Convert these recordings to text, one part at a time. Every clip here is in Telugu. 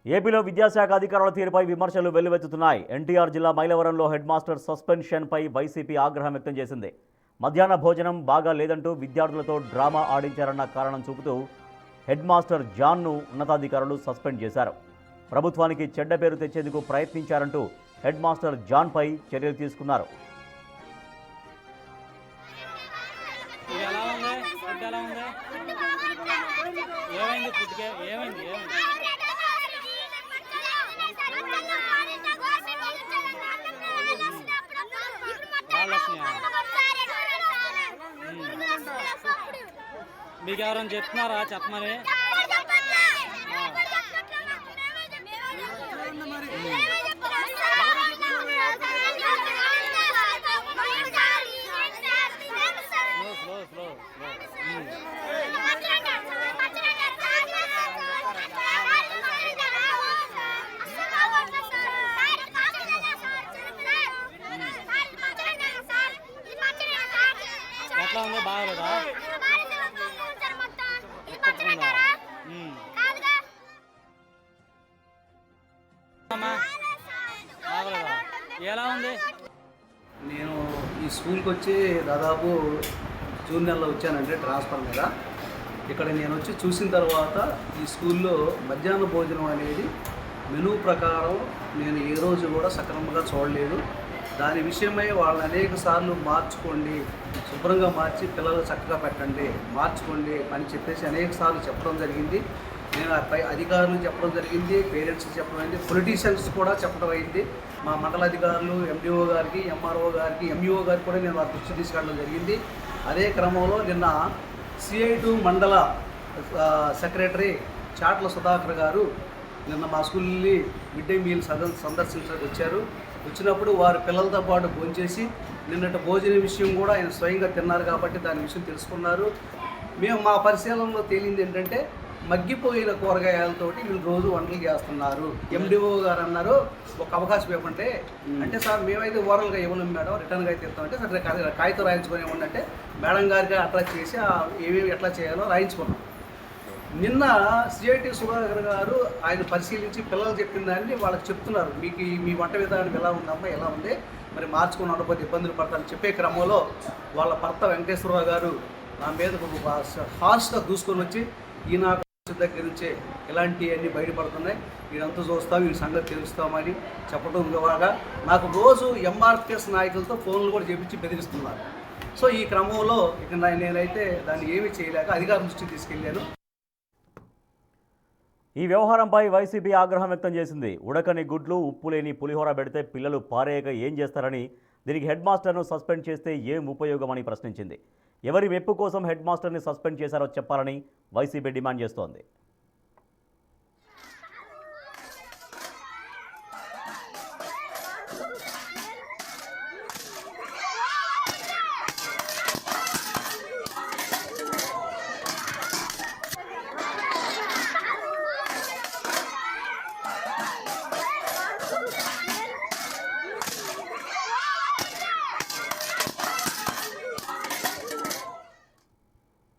ఏపీలో విద్యాశాఖ అధికారుల తీరుపై విమర్శలు వెల్లువెత్తుతున్నాయి. ఎన్టీఆర్ జిల్లా మైలవరంలో హెడ్ మాస్టర్ సస్పెన్షన్పై వైసీపీ ఆగ్రహం వ్యక్తం చేసింది. మధ్యాహ్న భోజనం బాగా లేదంటూ విద్యార్థులతో డ్రామా ఆడించారన్న కారణం చూపుతూ హెడ్ మాస్టర్ జాన్ను ఉన్నతాధికారులు సస్పెండ్ చేశారు. ప్రభుత్వానికి చెడ్డ పేరు తెచ్చేందుకు ప్రయత్నించారంటూ హెడ్ మాస్టర్ జాన్పై చర్యలు తీసుకున్నారు. మీకు ఎవరైనా చెప్తున్నారా చెప్పమని? ఎట్లా ఉంది? బాగలేదా? ఎలా ఉంది? నేను ఈ స్కూల్కి వచ్చి దాదాపు జూన్ నెలలో వచ్చానంటే ట్రాన్స్ఫర్ మీద. ఇక్కడ నేను వచ్చి చూసిన తర్వాత ఈ స్కూల్లో మధ్యాహ్న భోజనం అనేది మెనూ ప్రకారం నేను ఏ రోజు కూడా సక్రమంగా చూడలేదు. దాని విషయమై వాళ్ళని అనేక సార్లు మార్చుకోండి, శుభ్రంగా మార్చి పిల్లలు చక్కగా పెట్టండి, మార్చుకోండి అని చెప్పేసి అనేక సార్లు చెప్పడం జరిగింది. నేను పై అధికారులు చెప్పడం జరిగింది, పేరెంట్స్కి చెప్పడం అయింది, పొలిటీషియన్స్ కూడా చెప్పడం అయింది. మా మండల అధికారులు ఎండిఓ గారికి, ఎంఆర్ఓ గారికి, ఎంఈఓ గారికి కూడా నేను వారి దృష్టి తీసుకెళ్ళడం జరిగింది. అదే క్రమంలో నిన్న CI2 మండల సెక్రటరీ చాట్ల సుధాకర్ గారు నిన్న మా స్కూల్ని మిడ్ డే మీల్ సందర్శించడానికి వచ్చారు. వచ్చినప్పుడు వారి పిల్లలతో పాటు భోంచేసి నిన్నటి భోజన విషయం కూడా ఆయన స్వయంగా తిన్నారు కాబట్టి దాని విషయం తెలుసుకున్నారు. మేము మా పరిశీలనలో తేలింది ఏంటంటే మగ్గిపోయిన కూరగాయలతోటి వీళ్ళు రోజు వంటలు చేస్తున్నారు. ఎండిఓ గారు అన్నారు ఒక అవకాశం ఇవ్వమంటే, అంటే సార్ మేమైతే ఓరల్గా ఇవ్వలేము మేడం, రిటర్న్గా అయితే ఇస్తామంటే సరే కాగితం రాయించుకొని ఇవ్వండి. మేడం గారికి అట్లా చేసి ఏమేమి ఎట్లా చేయాలో రాయించుకున్నాం. నిన్న CI2 సుధాకర్ గారు ఆయన పరిశీలించి పిల్లలు చెప్పిన దాన్ని వాళ్ళకి చెప్తున్నారు. మీకు మీ వంట విధానం ఎలా ఉందమ్మా, ఎలా ఉంది, మరి మార్చుకుని ఉండకపోతే ఇబ్బందులు పడతారని చెప్పే క్రమంలో వాళ్ళ భర్త వెంకటేశ్వరరావు గారు నా మీద హార్ష్గా దూసుకొని వచ్చి ఈ నాకు దగ్గర నుంచే ఇలాంటివన్నీ బయటపడుతున్నాయి, వీడంతా చూస్తాం, వీడి సంగతి తెలుస్తామని చెప్పడం ద్వారా నాకు రోజు MRPS నాయకులతో ఫోన్లు కూడా చేపించి బెదిరిస్తున్నారు. సో ఈ క్రమంలో ఇక నేనైతే దాన్ని ఏమీ చేయలేక అధికారుల దృష్టికి తీసుకెళ్ళాను. ఈ వ్యవహారంపై వైసీపీ ఆగ్రహం వ్యక్తం చేసింది. ఉడకని గుడ్లు, ఉప్పు లేని పులిహోర పెడితే పిల్లలు పారేయక ఏం చేస్తారని, దీనికి హెడ్ మాస్టర్ను సస్పెండ్ చేస్తే ఏం ఉపయోగమని ప్రశ్నించింది. ఎవరి మెప్పు కోసం హెడ్ మాస్టర్ని సస్పెండ్ చేశారో చెప్పాలని వైసీపీ డిమాండ్ చేస్తోంది.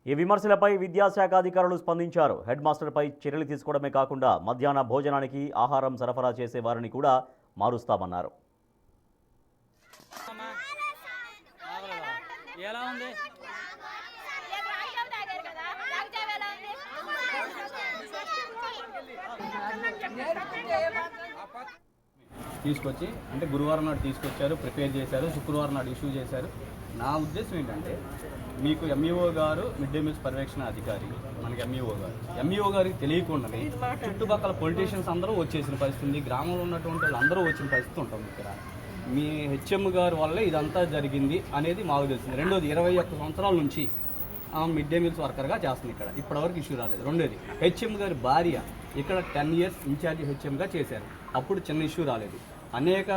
ఈ విమర్శలపై విద్యాశాఖ అధికారులు స్పందించారు. హెడ్ మాస్టర్పై చర్యలు తీసుకోవడమే కాకుండా మధ్యాహ్న భోజనానికి ఆహారం సరఫరా చేసే వారిని కూడా మారుస్తామన్నారు. ఎలా ఉంది? తీసుకొచ్చి అంటే గురువారం నాడు తీసుకొచ్చారు, ప్రిపేర్ చేశారు, శుక్రవారం నాడు ఇష్యూ చేశారు. నా ఉద్దేశం ఏంటంటే మీకు ఎంఈఓ గారు మిడ్ డే మీల్స్ పర్యవేక్షణ అధికారి, మనకి ఎంఈఓ గారికి తెలియకుండానే చుట్టుపక్కల పొలిటీషియన్స్ అందరూ వచ్చేసిన పరిస్థితి, గ్రామంలో ఉన్నటువంటి వాళ్ళు అందరూ వచ్చిన పరిస్థితి ఉంటుంది. ఇక్కడ మీ HM గారి వల్లే ఇదంతా జరిగింది అనేది మాకు తెలిసింది. రెండోది 21 సంవత్సరాల నుంచి మిడ్ డే మీల్స్ వర్కర్గా చేస్తుంది. ఇక్కడ ఇప్పటివరకు ఇష్యూ రాలేదు. రెండోది HM గారి భార్య ఇక్కడ 10 years ఇన్ఛార్జి HMగా చేశారు, అప్పుడు చిన్న ఇష్యూ రాలేదు. అనేక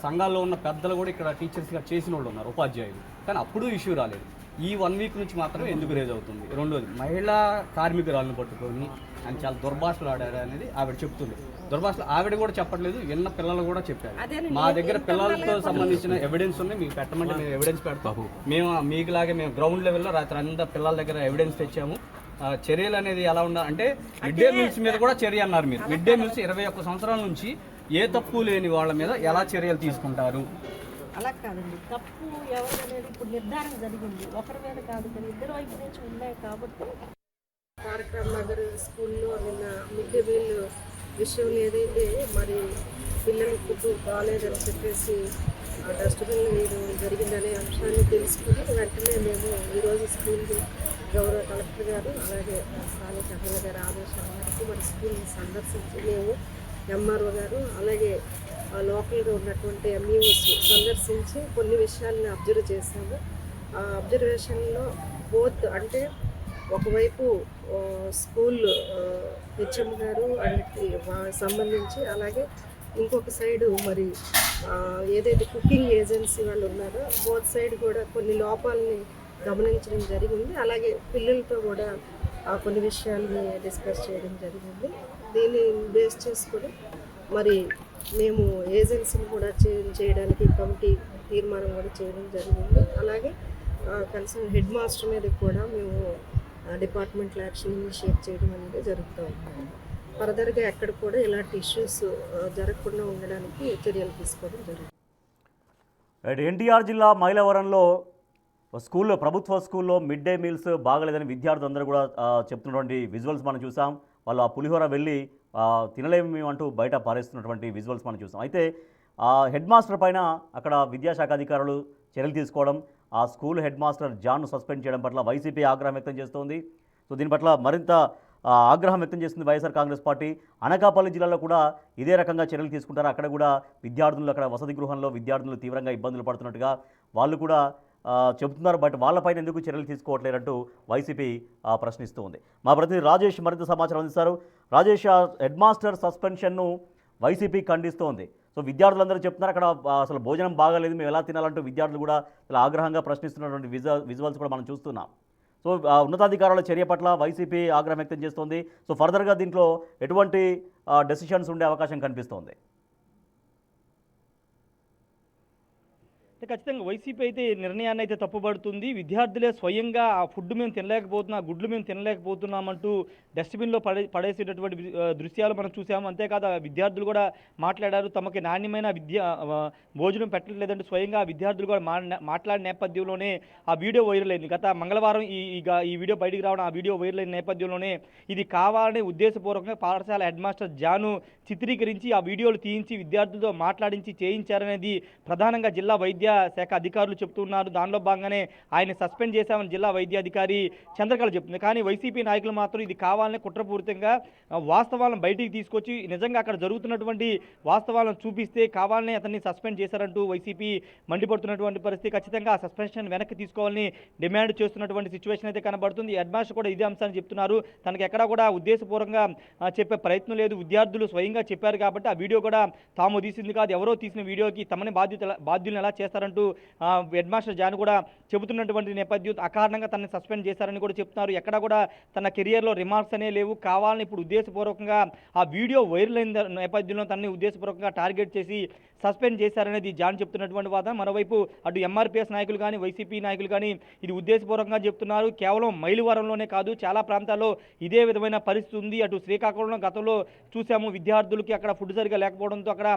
సంఘాల్లో ఉన్న పెద్దలు కూడా ఇక్కడ టీచర్స్గా చేసిన వాళ్ళు ఉన్నారు, ఉపాధ్యాయులు, కానీ అప్పుడు ఇష్యూ రాలేదు. ఈ 1 week నుంచి మాత్రం ఎందుకు రేజ్ అవుతుంది? రెండోది మహిళా కార్మికురాలను పట్టుకొని ఆయన చాలా దుర్భాషలు ఆడారు అనేది ఆవిడ చెప్తుంది. దుర్భాషలు ఆవిడ కూడా చెప్పట్లేదు, విన్న పిల్లలు కూడా చెప్పారు. మా దగ్గర పిల్లలతో సంబంధించిన ఎవిడెన్స్ ఉన్నాయి, మీకు పెట్టమంటే మేము ఎవిడెన్స్ పెడతాము. మేము మీకులాగే మేము గ్రౌండ్ లెవెల్లో రాత్రి అంతా పిల్లల దగ్గర ఎవిడెన్స్ తెచ్చాము. చర్యలు అనేది ఎలా ఉండాలి అంటే మిడ్ డే మీల్స్ మీద కూడా చర్య అన్నారు మీరు. మిడ్ డే మీల్స్ 21 సంవత్సరాల నుంచి ఏ తప్పు లేని వాళ్ళ మీద ఎలా చర్యలు తీసుకుంటారు? అలా కాదండి, తప్పు ఎవరు అనేది ఇప్పుడు నిర్ధారణ జరిగింది, ఒకరి మీద కాదు కానీ ఇద్దరు వైపు నుంచి ఉన్నాయి కాబట్టి. తారక నగర్ స్కూల్లో నిన్న మిడ్ డే మీల్ విషయంలో ఏదైతే మరి పిల్లలు ఫుడ్ బాగాలేదని చెప్పేసి డస్ట్బిన్ వేయడం జరిగిందనే అంశాన్ని తెలుసుకుని వెంటనే మేము ఈరోజు స్కూల్కి గౌరవ కలెక్టర్ గారు అలాగే స్థానిక ఎమ్మెల్యే గారి ఆదేశాల మేరకు మరి స్కూల్ని సందర్శించి మేము ఎంఆర్ఓ గారు అలాగే లోకల్గా ఉన్నటువంటి ఎంఈఓస్ సందర్శించి కొన్ని విషయాలను అబ్జర్వ్ చేశాము. ఆ అబ్జర్వేషన్లో బోత్ అంటే ఒకవైపు స్కూల్ హెచ్ఎం గారు అన్నిటికి సంబంధించి అలాగే ఇంకొక సైడు మరి ఏదైతే కుకింగ్ ఏజెన్సీ వాళ్ళు ఉన్నారో బోత్ సైడ్ కూడా కొన్ని లోపాలని గమనించడం జరిగింది. అలాగే పిల్లలతో కూడా కొన్ని విషయాల్ని డిస్కస్ చేయడం జరిగింది. దీన్ని బేస్ చేసుకొని మరి మేము ఏజెన్సీని కూడా చేంజ్ చేయడానికి కమిటీ తీర్మానం కూడా చేయడం జరిగింది. అలాగే కన్సర్న్ హెడ్ మాస్టర్ మీద కూడా మేము డిపార్ట్మెంటల్ యాక్షన్ ఇనిషియేట్ చేయడం అనేది జరుగుతూ ఉంటుంది. ఫర్దర్గా ఎక్కడ కూడా ఇలాంటి ఇష్యూస్ జరగకుండా ఉండడానికి చర్యలు తీసుకోవడం జరుగుతుంది. ఎన్టీఆర్ జిల్లా మైలవరంలో ప్రభుత్వ స్కూల్లో మిడ్ డే మీల్స్ బాగలేదని విద్యార్థులందరూ కూడా చెప్తున్నటువంటి విజువల్స్ మనం చూసాం. వాళ్ళు ఆ పులిహోర వెళ్ళి తినలేము మేము అంటూ బయట పారేస్తున్నటువంటి విజువల్స్ మనం చూసాం. అయితే హెడ్ మాస్టర్ పైన అక్కడ విద్యాశాఖ అధికారులు చర్యలు తీసుకోవడం, ఆ స్కూల్ హెడ్ మాస్టర్ జాన్ను సస్పెండ్ చేయడం పట్ల వైసీపీ ఆగ్రహం వ్యక్తం చేస్తోంది. సో దీని పట్ల మరింత ఆగ్రహం వ్యక్తం చేస్తుంది వైఎస్ఆర్ కాంగ్రెస్ పార్టీ. అనకాపల్లి జిల్లాలో కూడా ఇదే రకంగా చర్యలు తీసుకుంటారు. అక్కడ కూడా అక్కడ వసతి గృహంలో విద్యార్థులు తీవ్రంగా ఇబ్బందులు పడుతున్నట్టుగా వాళ్ళు కూడా చెబుతున్నారు. బట్ వాళ్ళపైన ఎందుకు చర్యలు తీసుకోవట్లేదంటూ వైసీపీ ప్రశ్నిస్తూ ఉంది. మా ప్రతినిధి రాజేష్ మరింత సమాచారం అందిస్తారు. రాజేష్, హెడ్ మాస్టర్ సస్పెన్షన్ను వైసీపీ ఖండిస్తోంది. సో విద్యార్థులందరూ చెప్తున్నారు అక్కడ అసలు భోజనం బాగాలేదు, మేము ఎలా తినాలంటూ విద్యార్థులు కూడా చాలా ఆగ్రహంగా ప్రశ్నిస్తున్నటువంటి విజువల్స్ కూడా మనం చూస్తున్నాం. సో ఉన్నతాధికారుల చర్య పట్ల వైసీపీ ఆగ్రహం వ్యక్తం చేస్తోంది. సో ఫర్దర్గా దీంట్లో ఎటువంటి డెసిషన్స్ ఉండే అవకాశం కనిపిస్తోంది? ఖచ్చితంగా వైసీపీ అయితే నిర్ణయాన్ని అయితే తప్పుపడుతుంది. విద్యార్థులే స్వయంగా ఆ ఫుడ్ మేము తినలేకపోతున్నాం, ఆ గుడ్లు మేము తినలేకపోతున్నామంటూ డస్ట్బిన్లో పడేసేటటువంటి దృశ్యాలు మనం చూసాము. అంతేకాదు ఆ విద్యార్థులు కూడా మాట్లాడారు, తమకి నాణ్యమైన భోజనం పెట్టలేదంటే స్వయంగా ఆ విద్యార్థులు కూడా మాట్లాడిన నేపథ్యంలోనే ఆ వీడియో వైరల్ అయింది. గత మంగళవారం ఈ వీడియో బయటికి రావడం, ఆ వీడియో వైరల్ అయిన నేపథ్యంలోనే ఇది కావాలని ఉద్దేశపూర్వకంగా పాఠశాల హెడ్ మాస్టర్ జాను చిత్రీకరించి ఆ వీడియోలు తీయించి విద్యార్థులతో మాట్లాడించి చేయించారనేది ప్రధానంగా జిల్లా వైద్య శాఖ అధికారులు చెప్తున్నారు. దానిలో భాగంగానే ఆయన సస్పెండ్ చేశామని జిల్లా వైద్యాధికారి చంద్రకళ చెప్తుంది. కానీ వైసీపీ నాయకులు మాత్రం ఇది కావాలని కుట్రపూరితంగా వాస్తవాలను బయటికి తీసుకొచ్చి నిజంగా అక్కడ జరుగుతున్నటువంటి వాస్తవాలను చూపిస్తే కావాలని అతన్ని సస్పెండ్ చేశారంటూ వైసీపీ మండిపడుతున్నటువంటి పరిస్థితి. ఖచ్చితంగా ఆ సస్పెన్షన్ వెనక్కి తీసుకోవాలని డిమాండ్ చేస్తున్నటువంటి సిచ్యువేషన్ అయితే కనబడుతుంది. హెడ్ మాస్టర్ కూడా ఇదే అంశాన్ని చెప్తున్నారు. తనకి ఎక్కడా కూడా ఉద్దేశపూర్వకంగా చెప్పే ప్రయత్నం లేదు, విద్యార్థులు స్వయంగా చెప్పారు కాబట్టి ఆ వీడియో కూడా తాము తీసింది కాదు, ఎవరో తీసిన వీడియోకి తమని బాధ్యులను ఎలా చేస్తారంటూ హెడ్ మాస్టర్ జాన్ కూడా చెబుతున్నటువంటి నేపథ్యం. అకారణంగా తనని సస్పెండ్ చేశారని కూడా చెప్తున్నారు. ఎక్కడ కూడా తన కెరియర్లో రిమార్క్స్ అనే లేవు, కావాలని ఇప్పుడు ఉద్దేశపూర్వకంగా ఆ వీడియో వైరల్ అయిన నేపథ్యంలో తనని ఉద్దేశపూర్వకంగా టార్గెట్ చేసి సస్పెండ్ చేశారనేది జాన్ చెప్తున్నటువంటి వాదన. మరోవైపు అటు ఎంఆర్పీఎస్ నాయకులు కానీ వైసీపీ నాయకులు కానీ ఇది ఉద్దేశపూర్వకంగా చెప్తున్నారు. కేవలం మైలువరంలోనే కాదు, చాలా ప్రాంతాల్లో ఇదే విధమైన పరిస్థితి ఉంది. అటు శ్రీకాకుళంలో గతంలో చూసాము, విద్యార్థులకి అక్కడ ఫుడ్ సరిగా లేకపోవడంతో అక్కడ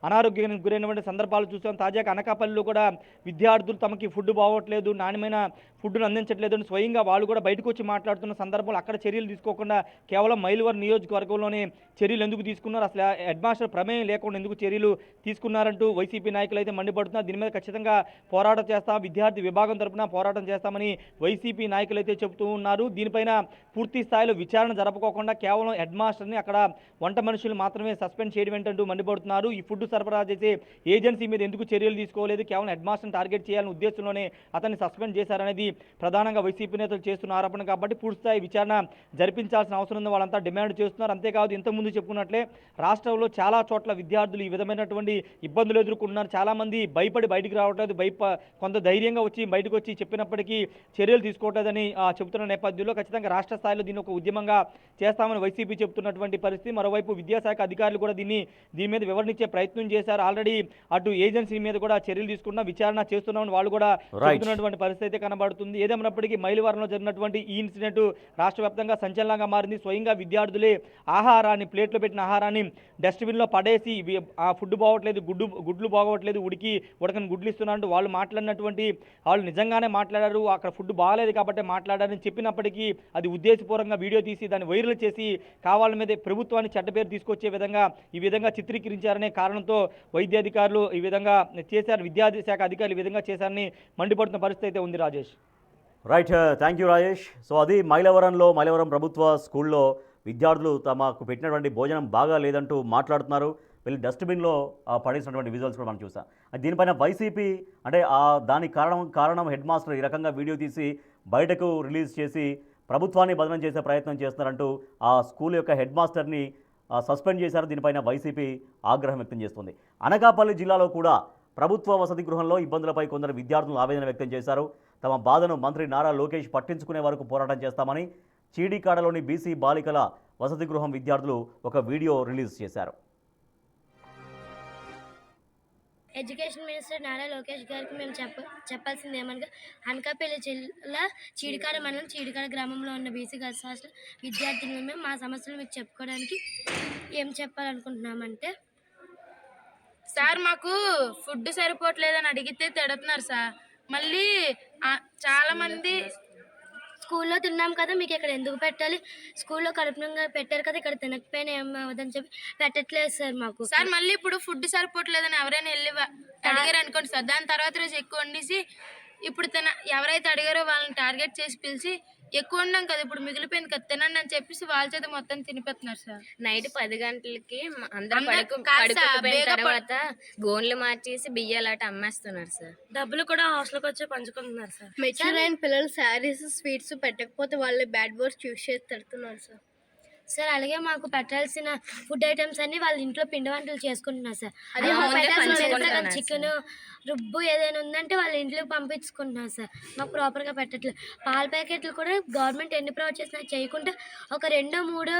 అనారోగ్యానికి గురైనటువంటి సందర్భాలు చూసాం. తాజాగా అనకాపల్లిలో కూడా విద్యార్థులు తమకి ఫుడ్ బాగోట్లేదు, నాణ్యమైన ఫుడ్ను అందించట్లేదు అని స్వయంగా వాళ్ళు కూడా బయటకు వచ్చి మాట్లాడుతున్న సందర్భంలో అక్కడ చర్యలు తీసుకోకుండా కేవలం మైలువరం నియోజకవర్గంలోనే చర్యలు ఎందుకు తీసుకున్నారు, అసలు హెడ్ మాస్టర్ ప్రమేయం లేకుండా ఎందుకు చర్యలు తీసుకున్నారంటూ వైసీపీ నాయకులు అయితే మండిపడుతున్నారు. దీని మీద ఖచ్చితంగా పోరాటం చేస్తాం, విద్యార్థి విభాగం తరపున పోరాటం చేస్తామని వైసీపీ నాయకులు అయితే చెబుతూ ఉన్నారు. దీనిపైన పూర్తి స్థాయిలో విచారణ జరపకోకుండా కేవలం హెడ్ మాస్టర్ని అక్కడ వంట మనుషులు మాత్రమే సస్పెండ్ చేయడం ఏంటంటూ మండిపడుతున్నారు. ఈ ఫుడ్ సరఫరా చేసే ఏజెన్సీ మీద ఎందుకు చర్యలు తీసుకోలేదు, కేవలం హెడ్ మాస్టర్ని టార్గెట్ చేయాలనే ఉద్దేశంలోనే అతన్ని సస్పెండ్ చేశారనేది ప్రధానంగా వైసీపీ నేతలు చేస్తున్న ఆరోపణ. కాబట్టి పూర్తిస్థాయి విచారణ జరిపించాల్సిన అవసరం ఉంది, వాళ్ళంతా డిమాండ్ చేస్తున్నారు. అంతేకాదు ఇంతకుముందు చెప్పుకున్నట్లే రాష్ట్రంలో చాలా చోట్ల విద్యార్థులు ఈ విధమైనటువంటి ఇబ్బందులు ఎదుర్కొంటున్నారు. చాలామంది భయపడి బయటికి రావట్లేదు, కొంత ధైర్యంగా వచ్చి బయటకు వచ్చి చెప్పినప్పటికీ చర్యలు తీసుకోవట్లేదని చెబుతున్న నేపథ్యంలో ఖచ్చితంగా రాష్ట్ర స్థాయిలో దీన్ని ఒక ఉద్యమంగా చేస్తామని వైసీపీ చెబుతున్నటువంటి పరిస్థితి. మరోవైపు విద్యాశాఖ అధికారులు కూడా దీని మీద వివరణించే ప్రయత్నం చేశారు. ఆల్రెడీ అటు ఏజెన్సీ మీద కూడా చర్యలు తీసుకున్న విచారణ చేస్తున్నామని వాళ్ళు కూడా చెబుతున్నటువంటి పరిస్థితి అయితే కనబడుతుంది. తప్పుబడుతుంది. ఏదేమైనప్పటికీ మైలవరంలో జరిగినటువంటి ఈ ఇన్సిడెంట్ రాష్ట్ర వ్యాప్తంగా సంచలనంగా మారింది. స్వయంగా విద్యార్థులే ఆహారాన్ని ప్లేట్లో పెట్టిన ఆహారాన్ని డస్ట్బిన్లో పడేసి ఆ ఫుడ్ బాగోట్లేదు, గుడ్లు బాగోట్లేదు, ఉడకని గుడ్లు ఇస్తున్నారంటూ వాళ్ళు మాట్లాడినటువంటి వాళ్ళు నిజంగానే మాట్లాడారు. అక్కడ ఫుడ్ బాగాలేదు కాబట్టి మాట్లాడారని చెప్పినప్పటికీ అది ఉద్దేశపూర్వకంగా వీడియో తీసి దాన్ని వైరల్ చేసి కావాల మీద ప్రభుత్వాన్ని చెడ్డ పేరు తీసుకొచ్చే విధంగా ఈ విధంగా చిత్రీకరించారనే కారణంతో వైద్యాధికారులు ఈ విధంగా చేశారు, విద్యాశాఖ అధికారులు ఈ విధంగా చేశారని మండిపడుతున్న పరిస్థితి అయితే ఉంది. Rajesh. Right, thank you Rajesh. So అది మైలవరం ప్రభుత్వ స్కూల్లో విద్యార్థులు తమకు పెట్టినటువంటి భోజనం బాగా లేదంటూ మాట్లాడుతున్నారు. వీళ్ళు డస్ట్బిన్లో పడేసినటువంటి విజువల్స్ కూడా మనం చూసాం. దీనిపైన వైసీపీ అంటే దానికి కారణం హెడ్ మాస్టర్ ఈ రకంగా వీడియో తీసి బయటకు రిలీజ్ చేసి ప్రభుత్వాన్ని బదనం చేసే ప్రయత్నం చేస్తున్నారంటూ ఆ స్కూల్ యొక్క హెడ్ మాస్టర్ని సస్పెండ్ చేశారు. దీనిపైన వైసీపీ ఆగ్రహం వ్యక్తం చేస్తుంది. అనకాపల్లి జిల్లాలో కూడా ప్రభుత్వ వసతి గృహంలో ఇబ్బందులపై కొందరు విద్యార్థులు ఆవేదన వ్యక్తం చేశారు. తమ బాధను మంత్రి నారా లోకేష్ పట్టించుకునే వరకు పోరాటం చేస్తామని చీడీకాడలోని బీసీ బాలికల వసతి గృహం విద్యార్థులు ఒక వీడియో రిలీజ్ చేశారు. ఎడ్యుకేషన్ మినిస్టర్ నారా లోకేష్ గారికి మేము చెప్పాల్సింది ఏమనగా అనకాపల్లి జిల్లా చీడికాడ మండలం చీడికాడ గ్రామంలో ఉన్న బీసీ గర్ల్స్ హాస్టల్ విద్యార్థులు మేము మా సమస్యలు మీకు చెప్పుకోవడానికి ఏం చెప్పాలనుకుంటున్నామంటే, సార్ మాకు ఫుడ్ సరిపోవట్లేదని అడిగితే తిడుతున్నారు సార్. మళ్ళీ చాలా మంది స్కూల్లో తిన్నాం కదా మీకు ఇక్కడ ఎందుకు పెట్టాలి, స్కూల్లో కడుపునంగా పెట్టారు కదా ఇక్కడ తినకపోయినా ఏమవుదని చెప్పి పెట్టట్లేదు సార్ మాకు. సార్ మళ్ళీ ఇప్పుడు ఫుడ్ సరిపోవట్లేదని ఎవరైనా వెళ్ళి అడిగారు అనుకోండి సార్, దాని తర్వాత రోజు ఎక్కువ వండేసి ఇప్పుడు ఎవరైతే అడిగారో వాళ్ళని టార్గెట్ చేసి పిలిచి ఎక్కువ ఉన్నాం కదా ఇప్పుడు మిగిలిపోయింది కదా తినండి అని చెప్పేసి వాళ్ళ చేత మొత్తం తినిపెడుతున్నారు సార్. నైట్ 10 గంటలకి అందరూ పడుకుపోయిన తర్వాత గోన్లు మార్చేసి బియ్యాలాట అమ్మేస్తున్నారు సార్. డబ్బులు కూడా హాస్టల్కి వచ్చి పంచుకుంటున్నారు సార్. మెచ్యూర్ అయిన పిల్లలు శారీస్ స్వీట్స్ పెట్టకపోతే వాళ్ళు బ్యాడ్ వర్డ్స్ యూజ్ చేసి తిడుతున్నారు సార్. సార్ అలాగే మాకు పెట్టాల్సిన ఫుడ్ ఐటమ్స్ అన్ని వాళ్ళ ఇంట్లో పిండి వంటలు చేసుకుంటున్నారు సార్. చికెన్ రుబ్బు ఏదైనా ఉందంటే వాళ్ళ ఇంట్లోకి పంపించుకుంటున్నారు సార్. మాకు ప్రాపర్గా పెట్టట్లేదు. పాల ప్యాకెట్లు కూడా గవర్నమెంట్ ఎన్ని ప్రొవైడ్ చేసినా చేయకుండా ఒక 2-3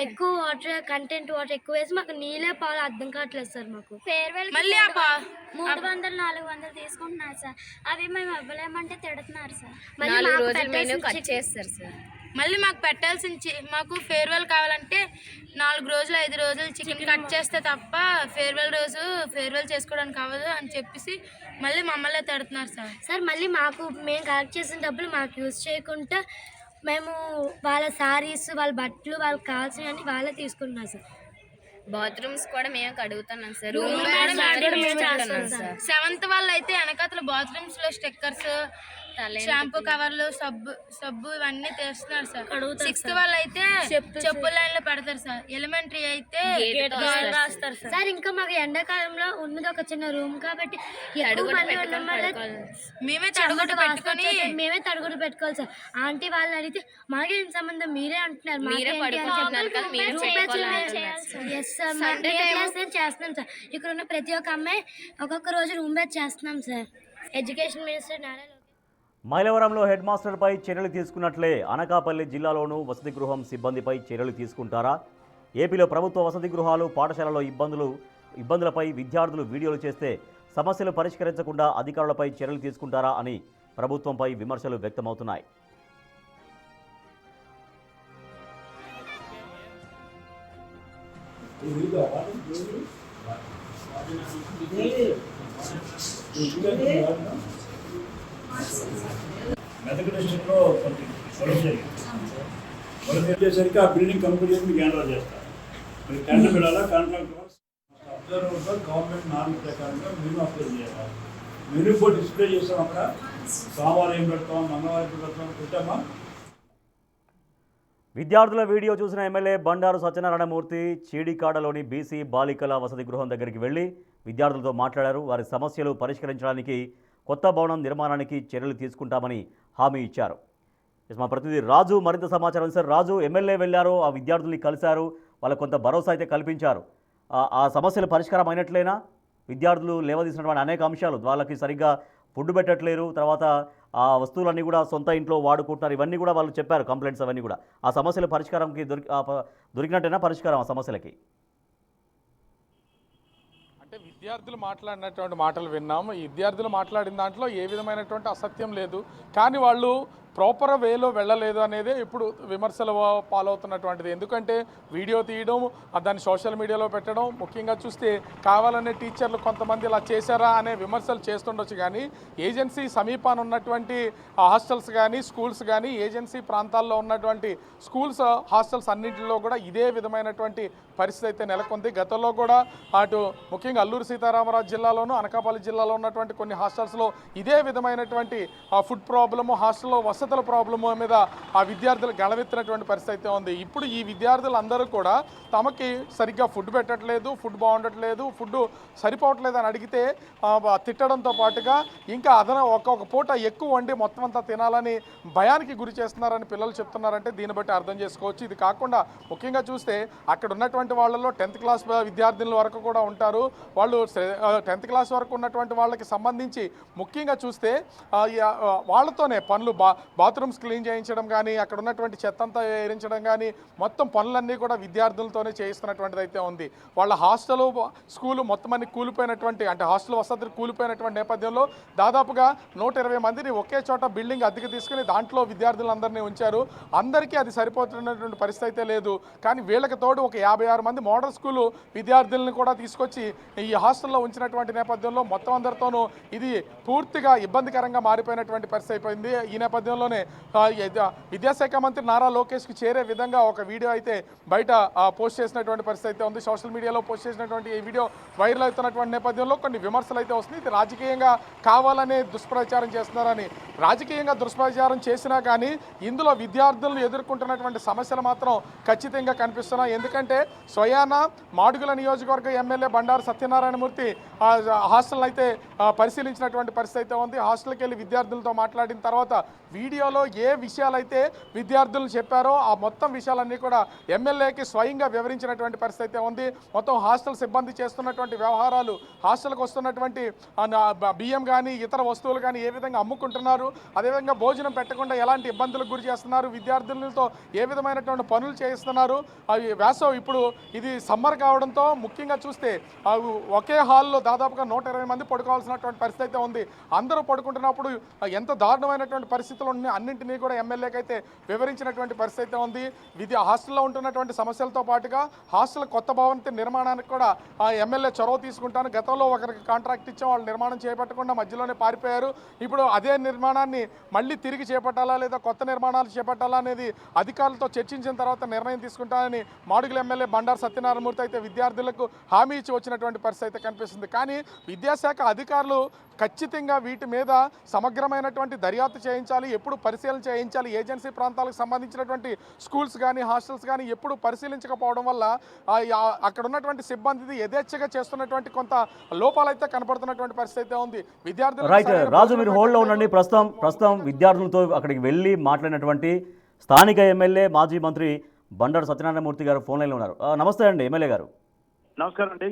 ఎక్కువ వాటర్ కంటెంట్ వాటర్ ఎక్కువ వేసి మాకు నీళ్ళే పాలు అర్థం కావట్లేదు సార్. మాకు ఫేర్వెల్ 300-400 తీసుకుంటున్నారు సార్. అవి మేము ఇవ్వలేమంటే తిడుతున్నారు సార్. మళ్ళీ మాకు పెట్టాల్సిన మాకు ఫేర్వెల్ కావాలంటే 4 రోజులు 5 రోజులు చికెన్ కట్ చేస్తే తప్ప ఫేర్వెల్ రోజు ఫేర్వెల్ చేసుకోవడానికి అవ్వదు అని చెప్పేసి మళ్ళీ మమ్మల్ని తిడుతున్నారు సార్. సార్ మళ్ళీ మేము కలెక్ట్ చేసిన డబ్బులు మాకు యూజ్ చేయకుండా మేము వాళ్ళ శారీస్ వాళ్ళ బట్టలు వాళ్ళకి కావాల్సినవన్నీ వాళ్ళే తీసుకుంటున్నాం సార్. బాత్రూమ్స్ కూడా మేము కడుగుతున్నాం సార్. 7th వాళ్ళు అయితే వెనకాతల బాత్రూమ్స్ లో స్టిక్కర్స్ షాంపూ కవర్లు సబ్బు ఇవన్నీ తెస్తున్నారు సార్. 6th వాళ్ళు అయితే చెప్పుల లైన్ లో పెడతారు సార్. ఎలిమెంటరీ అయితే రాస్తారు సార్. ఇంకా మాకు ఎండాకాలంలో ఉన్నది ఒక చిన్న రూమ్ కాబట్టి మేమే తడుగుడు పెట్టుకోవాలి సార్. ఆంటీ వాళ్ళని అడిగితే మాకేం సంబంధం మీరే అంటున్నారు చేస్తున్నాం సార్. ఇక్కడ ఉన్న ప్రతి ఒక్క అమ్మాయి ఒక్కొక్క రోజు రూమ్ బేస్ చేస్తున్నాం సార్. ఎడ్యుకేషన్ మినిస్టర్ నారా మైలవరంలో హెడ్ మాస్టర్పై చర్యలు తీసుకున్నట్లే అనకాపల్లి జిల్లాలోనూ వసతి గృహం సిబ్బందిపై చర్యలు తీసుకుంటారా? ఏపీలో ప్రభుత్వ వసతి గృహాలు పాఠశాలలో ఇబ్బందులపై విద్యార్థులు వీడియోలు చేస్తే సమస్యలు పరిష్కరించకుండా అధికారులపై చర్యలు తీసుకుంటారా అని ప్రభుత్వంపై విమర్శలు వ్యక్తమవుతున్నాయి. మెదక్ డిస్ట్రిక్ట్లో వచ్చేసరికి ఆ బిల్డింగ్ కంప్లీట్ చేసి మీకు హ్యాండ్ ఓవర్ చేస్తారు. మీరు టెండర్ బిడాలా కాంట్రాక్ట్ అబ్జర్వర్గా గవర్నమెంట్ నార్మ్ ప్రకారంగా మెనూ అప్లై చేయాలి. మెనూ బోర్డు డిస్ప్లే చేస్తాం. అక్కడ సోమవారం ఏం పెడతాం, మంగళవారం పెడతాం పెట్టామా. విద్యార్థుల వీడియో చూసిన ఎమ్మెల్యే బండారు సత్యనారాయణమూర్తి చీడికాడలోని బీసీ బాలికల వసతి గృహం దగ్గరికి వెళ్లి విద్యార్థులతో మాట్లాడారు. వారి సమస్యలు పరిష్కరించడానికి కొత్త భవనం నిర్మాణానికి చర్యలు తీసుకుంటామని హామీ ఇచ్చారు. మా ప్రతినిధి రాజు మరింత సమాచారం. సార్ రాజు, ఎమ్మెల్యే వెళ్ళారు, ఆ విద్యార్థుల్ని కలిశారు, వాళ్ళకు కొంత భరోసా అయితే కల్పించారు. ఆ సమస్యలు పరిష్కారం అయినట్లేనా? విద్యార్థులు లేవదీసినటువంటి అనేక అంశాలు, వాళ్ళకి సరిగ్గా ఫుడ్ పెట్టట్లేరు, తర్వాత ఆ వస్తువులన్నీ కూడా సొంత ఇంట్లో వాడుకుంటున్నారు, ఇవన్నీ కూడా వాళ్ళు చెప్పారు, కంప్లైంట్స్ అవన్నీ కూడా. ఆ సమస్యల పరిష్కారంకి దొరికినట్టేనా పరిష్కారం ఆ సమస్యలకి? అంటే విద్యార్థులు మాట్లాడినటువంటి మాటలు విన్నాము. ఈ విద్యార్థులు మాట్లాడిన దాంట్లో ఏ విధమైనటువంటి అసత్యం లేదు, కానీ వాళ్ళు ప్రాపర్ వేలో వెళ్ళలేదు అనేది ఇప్పుడు విమర్శలు పాలవుతున్నటువంటిది. ఎందుకంటే వీడియో తీయడం, దాన్ని సోషల్ మీడియాలో పెట్టడం, ముఖ్యంగా చూస్తే కావాలనే టీచర్లు కొంతమంది ఇలా చేశారా అనే విమర్శలు చేస్తుండొచ్చు. కానీ ఏజెన్సీ సమీపాన ఉన్నటువంటి హాస్టల్స్ కానీ స్కూల్స్ కానీ ఏజెన్సీ ప్రాంతాల్లో ఉన్నటువంటి స్కూల్స్ హాస్టల్స్ అన్నింటిలో కూడా ఇదే విధమైనటువంటి పరిస్థితి అయితే నెలకొంది. గతంలో కూడా అటు ముఖ్యంగా అల్లూరు సీతారామరాజు జిల్లాలోను అనకాపల్లి జిల్లాలో ఉన్నటువంటి కొన్ని హాస్టల్స్లో ఇదే విధమైనటువంటి ఫుడ్ ప్రాబ్లము, హాస్టల్లో వసతుల ప్రాబ్లము మీద ఆ విద్యార్థులు గళవెత్తినటువంటి పరిస్థితి అయితే ఉంది. ఇప్పుడు ఈ విద్యార్థులందరూ కూడా తమకి సరిగ్గా ఫుడ్ పెట్టట్లేదు, ఫుడ్ బాగుండట్లేదు, ఫుడ్ సరిపోవట్లేదు అని అడిగితే తిట్టడంతో పాటుగా ఇంకా ఒక్కొక్క పూట ఎక్కువ వండి మొత్తం అంతా తినాలని భయానికి గురి చేస్తున్నారని పిల్లలు చెప్తున్నారంటే దీన్ని బట్టి అర్థం చేసుకోవచ్చు. ఇది కాకుండా ముఖ్యంగా చూస్తే అక్కడ ఉన్నటువంటి వాళ్ళలో 10th క్లాస్ విద్యార్థుల వరకు కూడా ఉంటారు. వాళ్ళు 10th క్లాస్ వరకు ఉన్నటువంటి వాళ్ళకి సంబంధించి ముఖ్యంగా చూస్తే వాళ్ళతోనే పనులు బాత్రూమ్స్ క్లీన్ చేయించడం కానీ, అక్కడ ఉన్నటువంటి చెత్త అంతా ఏరించడం కానీ, మొత్తం పనులన్నీ కూడా విద్యార్థులతోనే చేయిస్తున్నటువంటిది అయితే ఉంది. వాళ్ళ హాస్టల్ స్కూలు మొత్తం అన్ని కూలిపోయినటువంటి, అంటే హాస్టల్ వసతులు కూలిపోయినటువంటి నేపథ్యంలో దాదాపుగా 120 మందిని ఒకే చోట బిల్డింగ్ అద్దెకి తీసుకుని దాంట్లో విద్యార్థులందరినీ ఉంచారు. అందరికీ అది సరిపోతున్నటువంటి పరిస్థితి అయితే లేదు. కానీ వీళ్ళకి తోడు ఒక 56 మంది మోడల్ స్కూలు విద్యార్థులను కూడా తీసుకొచ్చి ఈ హాస్టల్లో ఉంచినటువంటి నేపథ్యంలో మొత్తం అందరితోనూ ఇది పూర్తిగా ఇబ్బందికరంగా మారిపోయినటువంటి పరిస్థితి అయిపోయింది. ఈ నేపథ్యంలోనే విద్యాశాఖ మంత్రి నారా లోకేష్కి చేరే విధంగా ఒక వీడియో అయితే బయట పోస్ట్ చేసినటువంటి పరిస్థితి అయితే ఉంది. సోషల్ మీడియాలో పోస్ట్ చేసినటువంటి ఈ వీడియో వైరల్ అవుతున్నటువంటి నేపథ్యంలో కొన్ని విమర్శలు అయితే వస్తుంది. ఇది రాజకీయంగా కావాలనే దుష్ప్రచారం చేస్తున్నారని. రాజకీయంగా దుష్ప్రచారం చేసినా కానీ ఇందులో విద్యార్థులను ఎదుర్కొంటున్నటువంటి సమస్యలు మాత్రం ఖచ్చితంగా కనిపిస్తున్నాయి. ఎందుకంటే స్వయాన మాడుగుల నియోజకవర్గ ఎమ్మెల్యే బండారు సత్యనారాయణమూర్తి హాస్టల్ అయితే పరిశీలించినటువంటి పరిస్థితి అయితే ఉంది. హాస్టల్కి వెళ్ళి విద్యార్థులతో మాట్లాడిన తర్వాత వీడియోలో ఏ విషయాలైతే విద్యార్థులు చెప్పారో ఆ మొత్తం విషయాలన్నీ కూడా ఎమ్మెల్యేకి స్వయంగా వివరించినటువంటి పరిస్థితి అయితే ఉంది. మొత్తం హాస్టల్ సిబ్బంది చేస్తున్నటువంటి వ్యవహారాలు, హాస్టల్కి వస్తున్నటువంటి బియ్యం కానీ ఇతర వస్తువులు కానీ ఏ విధంగా అమ్ముకుంటున్నారు, అదేవిధంగా భోజనం పెట్టకుండా ఎలాంటి ఇబ్బందులకు గురి చేస్తున్నారు, విద్యార్థులతో ఏ విధమైనటువంటి పనులు చేయిస్తున్నారు. అవి వేసవి ఇప్పుడు ఇది సమ్మర్ కావడంతో ముఖ్యంగా చూస్తే ఒకే హాల్లో దాదాపుగా 120 మంది పడుకోవాల్సినటువంటి పరిస్థితి అయితే ఉంది. అందరూ పడుకుంటున్నప్పుడు ఎంత దారుణమైనటువంటి పరిస్థితులు అన్నింటినీ కూడా ఎమ్మెల్యేకి అయితే వివరించినటువంటి పరిస్థితి అయితే ఉంది. హాస్టల్లో ఉంటున్నటువంటి సమస్యలతో పాటుగా హాస్టల్ కొత్త భవన నిర్మాణానికి కూడా ఎమ్మెల్యే చొరవ తీసుకుంటాను. గతంలో ఒకరికి కాంట్రాక్ట్ ఇచ్చాం, వాళ్ళు నిర్మాణం చేపట్టకుండా మధ్యలోనే పారిపోయారు. ఇప్పుడు అదే నిర్మాణాన్ని మళ్ళీ తిరిగి చేపట్టాలా లేదా కొత్త నిర్మాణాలు చేపట్టాలా అనేది అధికారులతో చర్చించిన తర్వాత నిర్ణయం తీసుకుంటానని మాడుగుల ఎమ్మెల్యే బండారు సత్యనారాయణమూర్తి అయితే విద్యార్థులకు హామీ ఇచ్చి వచ్చినటువంటి పరిస్థితి అయితే కనిపిస్తుంది. కానీ విద్యాశాఖ అధికారులు ఖచ్చితంగా వీటి మీద సమగ్రమైనటువంటి దర్యాప్తు చేయించాలి, ఎప్పుడు పరిశీలన చేయించాలి. ఏజెన్సీ ప్రాంతాలకు సంబంధించినటువంటి స్కూల్స్ కానీ హాస్టల్స్ కానీ ఎప్పుడు పరిశీలించకపోవడం వల్ల అక్కడ ఉన్నటువంటి సిబ్బంది యథేచ్ఛగా చేస్తున్నటువంటి కొంత లోపాలైతే కనపడుతున్నటువంటి పరిస్థితి ఉంది. విద్యార్థులు రైట్ రాజు, మీరు హోల్డ్లో ఉండండి. ప్రస్తుతం విద్యార్థులతో అక్కడికి వెళ్ళి మాట్లాడినటువంటి స్థానిక ఎమ్మెల్యే మాజీ మంత్రి బండారు సత్యనారాయణమూర్తి గారు ఫోన్ లైన్లో ఉన్నారు. నమస్తే అండి ఎమ్మెల్యే గారు. నమస్కారం అండి.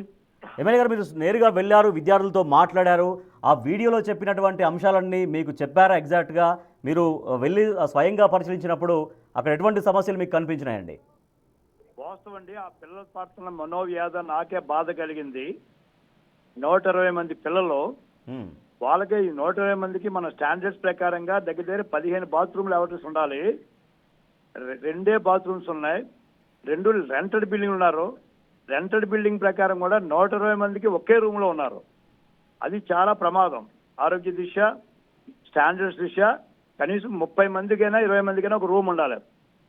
ఎమ్మెల్యే గారు, మీరు నేరుగా వెళ్ళారు, విద్యార్థులతో మాట్లాడారు. ఆ వీడియోలో చెప్పినటువంటి అంశాలన్నీ మీకు చెప్పారా? ఎగ్జాక్ట్గా మీరు వెళ్ళి స్వయంగా పరిశీలించినప్పుడు అక్కడ ఎటువంటి సమస్యలు మీకు కనిపించినాయండి? వాస్తవం అండి, ఆ పిల్లలు పడుతున్న మనోవ్యాధ నాకే బాధ కలిగింది. 120 మంది పిల్లలు, వాళ్ళకి 120 మందికి మన స్టాండర్డ్స్ ప్రకారంగా దగ్గర 15 బాత్రూమ్లు అవర్స్ ఉండాలి. 2 బాత్రూమ్స్ ఉన్నాయి, 2 రెంటెడ్ బిల్డింగ్ ఉన్నారు. రెంటెడ్ బిల్డింగ్ ప్రకారం కూడా 120 మందికి ఒకే రూమ్లో ఉన్నారు. అది చాలా ప్రమాదం. ఆరోగ్య దిశ, స్టాండర్డ్స్ దిశ కనీసం 30 మందికైనా 20 మందికైనా ఒక రూమ్ ఉండాలి.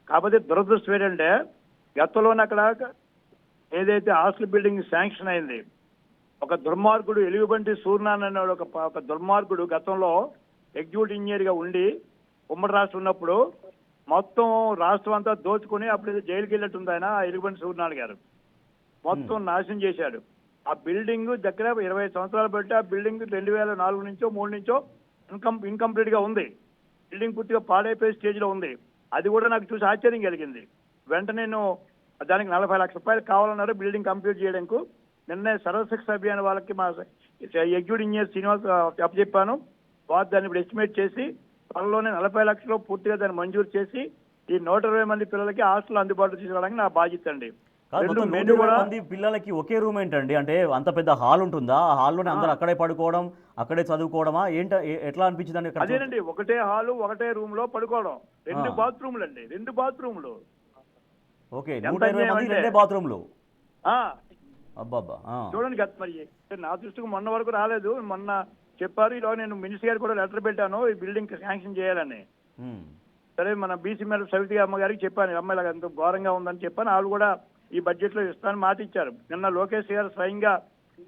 కాకపోతే దురదృష్టం ఏంటంటే గతంలోనే అక్కడ ఏదైతే హాస్టల్ బిల్డింగ్ శాంక్షన్ అయింది, ఒక దుర్మార్గుడు ఎలుగుబంటి సూర్యనారాయణ అనే ఒక దుర్మార్గుడు గతంలో ఎగ్జిక్యూటివ్ ఇంజనీర్గా ఉండి ఉమ్మడి రాష్ట్రం ఉన్నప్పుడు మొత్తం రాష్ట్రం అంతా దోచుకుని అప్పుడు జైలుకి వెళ్ళినట్టుంది ఆయన. ఎలుగుబంటి సూర్యనారాయణ గారు మొత్తం నాశనం చేశాడు. ఆ బిల్డింగ్ దగ్గర 20 సంవత్సరాలు బట్టి ఆ బిల్డింగ్ 2004 నుంచో 3 నుంచో ఇన్కంప్లీట్గా ఉంది. బిల్డింగ్ పూర్తిగా పాడైపోయే స్టేజ్లో ఉంది. అది కూడా నాకు చూసి ఆశ్చర్యం కలిగింది. వెంటనే నేను దానికి 40 లక్షల రూపాయలు కావాలన్నారు బిల్డింగ్ కంప్లీట్ చేయడానికి. నిన్నే సర్వశిక్ష అభియాన్ వాళ్ళకి మా ఎగ్జిక్యూటివ్ ఇంజనీర్ శ్రీనివాస్ అప్పచెప్పాను. వారు దాన్ని ఇప్పుడు ఎస్టిమేట్ చేసి త్వరలోనే 40 లక్షలు పూర్తిగా దాన్ని మంజూరు చేసి ఈ 120 మంది పిల్లలకి హాస్టల్ అందుబాటులో తీసుకురావడానికి నా బాధ్యత అండి. కాదు, రెండు మొత్తం మెయిన్ 120 కూడా మంది పిల్లలకి ఒకే రూమ్ ఏంటండి? అంటే అంత పెద్ద హాల్ ఉంటుందా? ఆ హాల్లోనే అందరూ అక్కడే పడుకోవడం, అక్కడే చదువుకోవడమా? ఎట్లా అనిపించింది అండి? అదేనండి, ఒకటే హాలు ఒకటే రూమ్ లో పడుకోవడం, 2 ఆ. బాత్రూమ్లు అండి, 2 బాత్రూమ్లు. ఓకే, ఎంత 120 అన్యాయం మంది అంటే? 2 బాత్రూమ్లు. ఆ, అబ్బాబ్బా. చూడండి కదా మరి. నా దృష్టికి మొన్న వరకు రాలేదు, మొన్న చెప్పారు. ఇలా నేను మినిస్టర్ గారికి కూడా లెటర్ పెట్టాను ఈ బిల్డింగ్ శాంక్షన్ చేయాలని. సరే, మన బీసీ మేడం సవితి అమ్మ గారికి చెప్పాను, అమ్మాయిలాగా ఎంతో ఘోరంగా ఉందని చెప్పాను. ఆవిడ కూడా ఈ బడ్జెట్ లో ఇస్తానని మాట ఇచ్చారు. నిన్న లోకేష్ గారు స్వయంగా